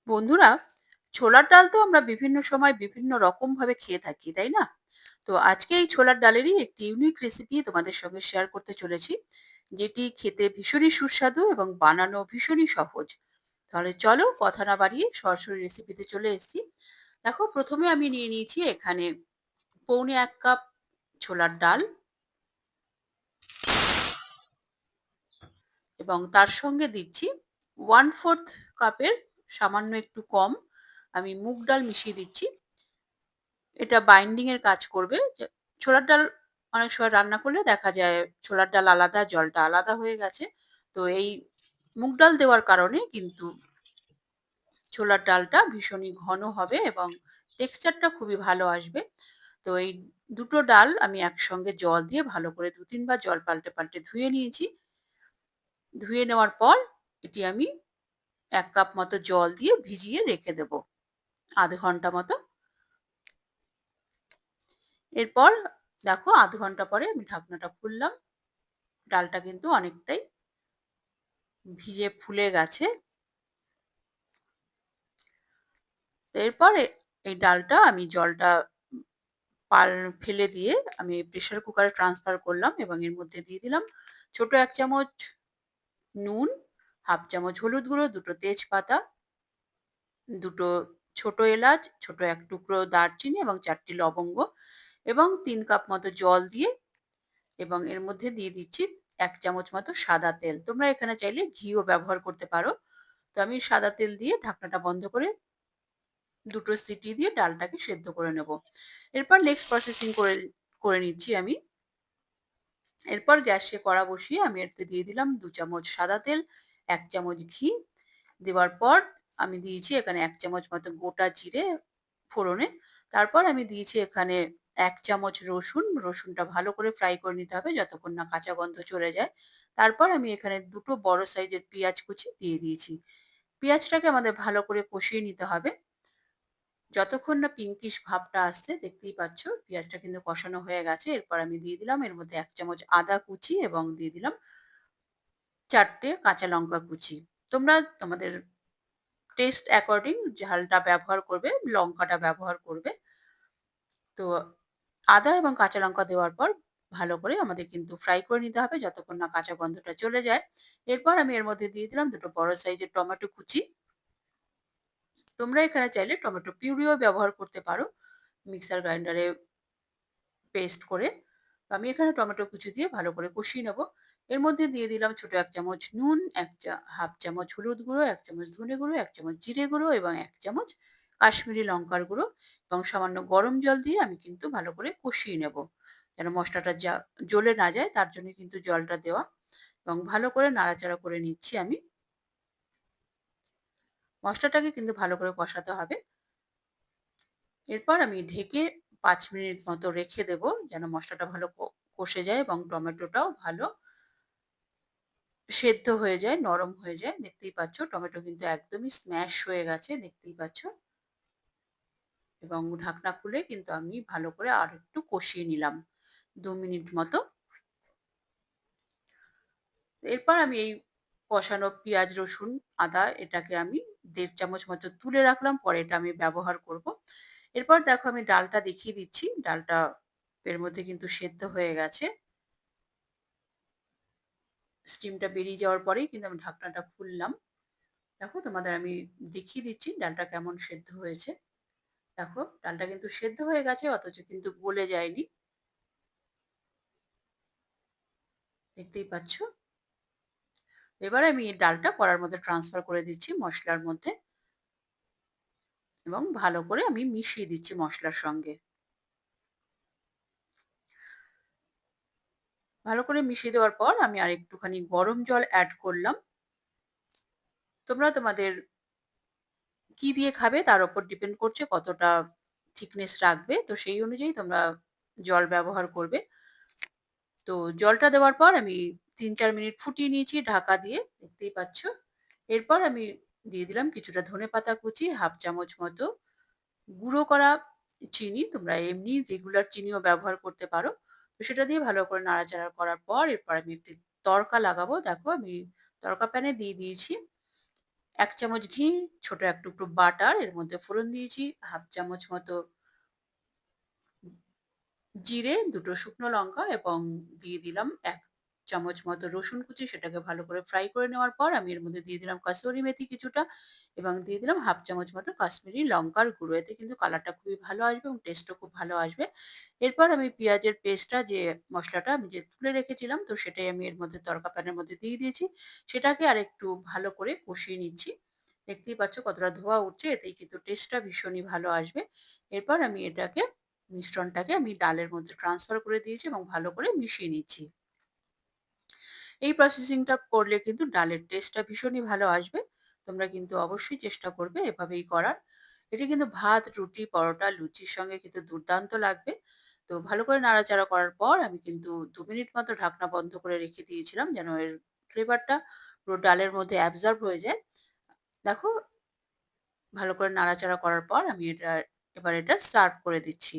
বন্ধুরা, ছোলার ডাল তো আমরা বিভিন্ন সময় বিভিন্ন রকম ভাবে খেয়ে থাকি, তাই না? তো আজকে এই ছোলার ডালেরই একটি ইউনিক রেসিপি তোমাদের সঙ্গে শেয়ার করতে চলেছি, যেটি খেতে ভীষণই সুস্বাদু এবং বানানো ভীষণই সহজ। তাহলে চলো কথা না বাড়িয়ে সরাসরি রেসিপিতে চলে এসেছি। দেখো, প্রথমে আমি নিয়ে নিয়েছি এখানে পৌনে 1 কাপ ছোলার ডাল এবং তার সঙ্গে দিচ্ছি 1/4 কাপের সামান্য একটু কম আমি মুগ ডাল মিশিয়ে দিচ্ছি। এটা বাইন্ডিং এর কাজ করবে। ছোলার ডাল অনেক সময় রান্না করলে দেখা যায় ছোলার ডাল আলাদা, জলটা আলাদা হয়ে গেছে। তো এই মুগ ডাল দেওয়ার কারণে কিন্তু ছোলার ডালটা ভীষণই ঘন হবে এবং টেক্সচারটা খুবই ভালো আসবে। তো এই দুটো ডাল আমি একসঙ্গে জল দিয়ে ভালো করে ২-৩ বার জল পাল্টে, পাল্টে ধুয়ে নিয়েছি। ধুয়ে নেওয়ার পর এটি আমি ১ কাপ মতো জল দিয়ে ভিজিয়ে রেখে দেব ০.৫ ঘন্টা মতো। এরপর দেখো ০.৫ ঘন্টা পরে আমি ঢাকনাটা খুললাম। ডালটা কিন্তু অনেকটাই ভিজে ফুলে গেছে। এরপরে এই ডালটা আমি জলটা উম পাল ফেলে দিয়ে আমি প্রেসার কুকারে ট্রান্সফার করলাম এবং এর মধ্যে দিয়ে দিলাম ছোট ১ চামচ নুন, ১/২ চামচ হলুদ গুঁড়ো, ২ টো তেজপাতা, ২ টো ছোট এলাচ, ছোট ১ টুকরো দারচিনি এবং ৪ টি লবঙ্গ এবং ৩ কাপ মতো জল দিয়ে এবং এর মধ্যে দিয়ে দিচ্ছি ১ চামচ মতো সাদা তেল। তোমরা এখানে চাইলে ঘিও ব্যবহার করতে পারো। তো আমি সাদা তেল দিয়ে ঢাকনাটা বন্ধ করে ২ টো সিটি দিয়ে ডালটাকে সেদ্ধ করে নেব। এরপর নেক্সট প্রসেসিং করে করে নিচ্ছি আমি। এরপর গ্যাসে কড়া বসিয়ে আমি এতে দিয়ে দিলাম ২ চামচ সাদা তেল, ১ চামচ ঘি। দেওয়ার পর আমি দিয়েছি এখানে ১ চামচ মতো গোটা জিরে ফোড়নে। তারপর আমি দিয়েছি এখানে ১ চামচ রসুন। রসুনটা ভালো করে ফ্রাই করে নিতে হবে যতক্ষণ না কাঁচা গন্ধ চলে যায়। তারপর আমি এখানে ২ টো বড় সাইজের পেঁয়াজ কুচি দিয়ে দিয়েছি। পেঁয়াজটাকে আমাদের ভালো করে কষিয়ে নিতে হবে। যতক্ষণ না পিঙ্কিশ ভাবটা আসছে, দেখতেই পাচ্ছ পেঁয়াজটা কিন্তু কষানো হয়ে গেছে। এরপর আমি দিয়ে দিলাম এর মধ্যে ১ চামচ আদা কুচি এবং দিয়ে দিলাম ৪ টে কাঁচা লঙ্কা কুচি। তোমরা তোমাদের টেস্ট অ্যাকর্ডিং ঝালটা ব্যবহার করবে, লঙ্কাটা ব্যবহার করবে। তো আদা এবং কাঁচা লঙ্কা দেওয়ার পর ভালো করে আমাদের কিন্তু ফ্রাই করে নিতে হবে যতক্ষণ না কাঁচা গন্ধটা চলে যায়। এরপর আমি এর মধ্যে দিয়ে দিলাম ২ টো বড় সাইজের টমেটো কুচি। তোমরা এখানে চাইলে টমেটো পিউরিও ব্যবহার করতে পারো মিক্সার গ্রাইন্ডারে পেস্ট করে। তো আমি এখানে টমেটো কুচি দিয়ে ভালো করে কষিয়ে নেব। এর মধ্যে দিয়ে দিলাম ছোট ১ চামচ নুন, ১/২ চামচ হলুদ গুঁড়ো, ১ চামচ ধনে গুঁড়ো, ১ চামচ জিরে গুঁড়ো এবং ১ চামচ কাশ্মীরি লঙ্কার গুঁড়ো এবং সামান্য গরম জল দিয়ে আমি কিন্তু ভালো করে কষিয়ে নেব। যেন মসলাটা জ্বলে না যায় তার জন্য কিন্তু জলটা দেওয়া এবং ভালো করে নাড়াচাড়া করে নিচ্ছি আমি। মসলাটাকে কিন্তু ভালো করে কষাতে হবে। এরপর আমি ঢেকে ৫ মিনিট মতো রেখে দেব যেন মসলাটা ভালো কষে যায় এবং টমেটোটাও ভালো সেদ্ধ হয়ে যায়, নরম হয়ে যায়। দেখতেই পাচ্ছ টমেটো কিন্তু একদমই স্ম্যাশ হয়ে গেছে, দেখতেই পাচ্ছ। এবং ঢাকনা খুলে কিন্তু আমি ভালো করে আরেকটু কষিয়ে নিলাম ২ মিনিট মতো। এরপর আমি এই কষানো পেঁয়াজ, রসুন, আদা এটাকে আমি ১.৫ চামচ মতো তুলে রাখলাম। পরে এটা আমি ব্যবহার করব। এরপর দেখো আমি ডালটা দেখিয়ে দিচ্ছি। ডালটা এর মধ্যে কিন্তু সেদ্ধ হয়ে গেছে। স্টিমটা বেরিয়ে যাওয়ার পরেই কিন্তু আমি ঢাকনাটা খুললাম। দেখো তোমাদের আমি দেখিয়ে দিচ্ছি ডালটা কেমন সেদ্ধ হয়েছে। দেখো ডালটা কিন্তু সেদ্ধ হয়ে গেছে অথচ কিন্তু গলে যায়নি। দেখতেই পাচ্ছ। এবার আমি এই ডালটা কড়ার মধ্যে ট্রান্সফার করে দিচ্ছি মসলার মধ্যে এবং ভালো করে আমি মিশিয়ে দিচ্ছি মসলার সঙ্গে। ভালো করে মিশিয়ে দেওয়ার পর আমি আর একটুখানি গরম জল এড করলাম। তোমরা তোমাদের কি দিয়ে খাবে তার উপর ডিপেন্ড করছে কতটা থিকনেস রাখবে। তো সেই অনুযায়ী তোমরা জল ব্যবহার করবে। তো জলটা দেওয়ার পর আমি ৩-৪ মিনিট ফুটিয়ে নিয়েছি ঢাকা দিয়ে, দেখতেই পাচ্ছ। এরপর আমি দিয়ে দিলাম কিছুটা ধনেপাতা কুচি, ১/২ চামচ মতো গুঁড়ো করা চিনি। তোমরা এমনি রেগুলার চিনিও ব্যবহার করতে পারো। তো সেটা দিয়ে ভালো করে নাড়াচাড়া করার পর এরপর আমি একটি তড়কা লাগাবো। দেখো আমি তড়কা প্যানে দিয়ে দিয়েছি ১ চামচ ঘি, ছোট এক টুকরো বাটার এর মধ্যে ফোড়ন দিয়েছি, 1/2 চামচ মতো জিরে, ২ টো শুকনো লঙ্কা এবং দিয়ে দিলাম ১ চামচ মতো রসুন কুচি। সেটাকে ভালো করে ফ্রাই করে নেওয়ার পর আমি এর মধ্যে দিয়ে দিলাম কাসুরি মেথি কিছুটা এবং দিয়ে দিলাম 1/2 চামচ মতো কাশ্মীরি লঙ্কার গুঁড়ো। এতে কিন্তু কালারটা খুবই ভালো আসবে এবং টেস্টও খুব ভালো আসবে। এরপর আমি পেঁয়াজের পেস্টটা যে মসলাটা আমি যে তুলে রেখেছিলাম, তো সেটাই আমি এর মধ্যে তড়কা প্যানের মধ্যে দিয়ে দিয়েছি। সেটাকে আরেকটু ভালো করে কষিয়ে নিচ্ছি। দেখতেই পাচ্ছ কতটা ধোঁয়া উঠছে, এতেই কিন্তু টেস্টটা ভীষণই ভালো আসবে। এরপর আমি এটাকে মিশ্রণটাকে আমি ডালের মধ্যে ট্রান্সফার করে দিয়েছি এবং ভালো করে মিশিয়ে নিচ্ছি। এই প্রসেসিংটা করলে কিন্তু ডালের টেস্টটা ভীষণই ভালো আসবে। তোমরা কিন্তু অবশ্যই চেষ্টা করবে এভাবেই করার। এটি কিন্তু ভাত, রুটি, পরোটা, লুচির সঙ্গে কিন্তু দুর্দান্ত লাগবে। তো ভালো করে নাড়াচাড়া করার পর আমি কিন্তু ২ মিনিট মতো ঢাকনা বন্ধ করে রেখে দিয়েছিলাম যেন এর ফ্লেভারটা পুরো ডালের মধ্যে অ্যাবসর্ব হয়ে যায়। দেখো ভালো করে নাড়াচাড়া করার পর আমি এবার এটা সার্ভ করে দিচ্ছি।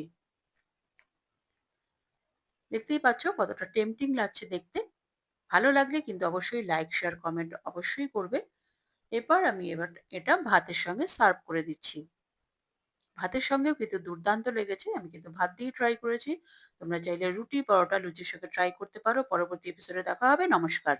দেখতেই পাচ্ছ কতটা টেম্পটিং লাগছে দেখতে। ভালো লাগলে কিন্তু অবশ্যই লাইক, শেয়ার, কমেন্ট অবশ্যই করবে। এরপর আমি এবার এটা ভাতের সঙ্গে সার্ভ করে দিচ্ছি। ভাতের সঙ্গেও কিন্তু দুর্দান্ত লেগেছে। আমি কিন্তু ভাত দিয়েই ট্রাই করেছি। তোমরা চাইলে রুটি, পরোটা, লুচির সঙ্গে ট্রাই করতে পারো। পরবর্তী এপিসোডে দেখা হবে। নমস্কার।